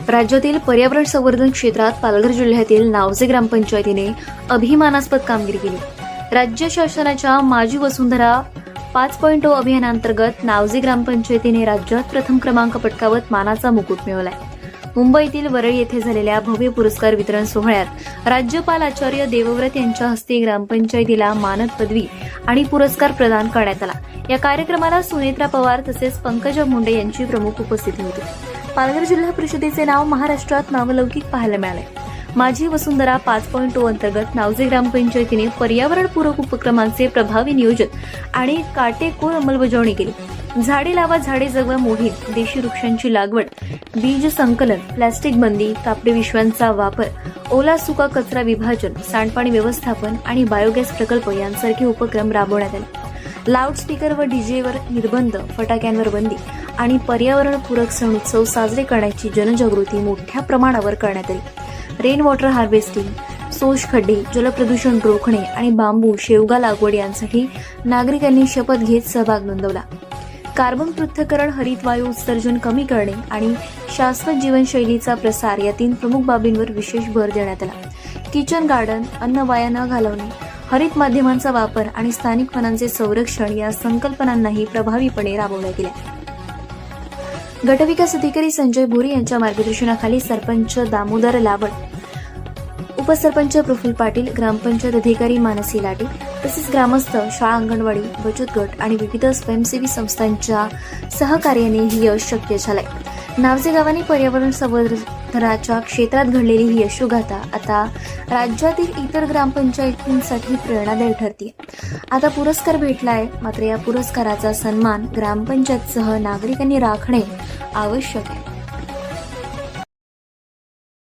राज्यातील पर्यावरण संवर्धन क्षेत्रात पालघर जिल्ह्यातील नावजे ग्रामपंचायतीने अभिमानास्पद कामगिरी केली। राज्य शासनाच्या माझी वसुंधरा 5.0 अभियानांतर्गत नावजे ग्रामपंचायतीने राज्यात प्रथम क्रमांक पटकावत मानाचा मुकुट मिळवलाय। मुंबईतील वरळी येथे झालेल्या भव्य पुरस्कार वितरण सोहळ्यात राज्यपाल आचार्य देवव्रत यांच्या हस्ते ग्रामपंचायतीला मानद पदवी आणि पुरस्कार प्रदान करण्यात आला। या कार्यक्रमाला सुनेत्रा पवार तसेच पंकजा मुंडे यांची प्रमुख उपस्थिती होती। पालघर जिल्हा परिषदेचे नाव महाराष्ट्रात नावलौकिक पाहायला मिळाले। माझी वसुंधरा 5.0 अंतर्गत नावजे ग्रामपंचायतीने पर्यावरणपूरक उपक्रमांचे प्रभावी नियोजन आणि काटेकोर अंमलबजावणी केली। झाडे लावा झाडे जगवा मोहीम, देशी वृक्षांची लागवड, बीज संकलन, प्लास्टिक बंदी, कापडी पिशव्यांचा वापर, ओला सुका कचरा विभाजन, सांडपाणी व्यवस्थापन आणि बायोगॅस प्रकल्प यांसारखे उपक्रम राबवण्यात आले। लाऊडस्पीकर व डीजेवर निर्बंध, फटाक्यांवर बंदी आणि पर्यावरणपूरक सण उत्सव साजरे करण्याची जनजागृती मोठ्या प्रमाणावर करण्यात आली। रेन वॉटर हार्वेस्टिंग, शोष खड्डे, जलप्रदूषण रोखणे आणि बांबू शेवगा लागवड यांसाठी नागरिकांनी शपथ घेत सहभाग नोंदवला। कार्बन पृथक्करण, हरित वायू उत्सर्जन कमी करणे आणि शाश्वत जीवनशैलीचा प्रसार या 3 प्रमुख बाबींवर विशेष भर देण्यात आला। किचन गार्डन, अन्न वाया न घालवणे, हरित माध्यमांचा वापर आणि स्थानिक वनांचे संरक्षण या संकल्पनांनाही प्रभावीपणे राबवल्या गेल्या। गटविकास अधिकारी संजय भोरी यांच्या मार्गदर्शनाखाली सरपंच दामोदर लावड, उपसरपंच प्रफुल्ल पाटील, ग्रामपंचायत अधिकारी मानसी लाटे तसेच ग्रामस्थ, शाळा, अंगणवाडी, बचत गट आणि विविध स्वयंसेवी संस्थांच्या सहकार्याने ही यश शक्य झालंय। नावजे गावाने पर्यावरण संवर्धनाच्या क्षेत्रात घडलेली ही यशोगाथा आता राज्यातील इतर ग्रामपंचायतींसाठी प्रेरणादायी ठरते। आता पुरस्कार भेटलाय, मात्र या पुरस्काराचा सन्मान ग्रामपंचायतसह नागरिकांनी राखणे आवश्यक आहे।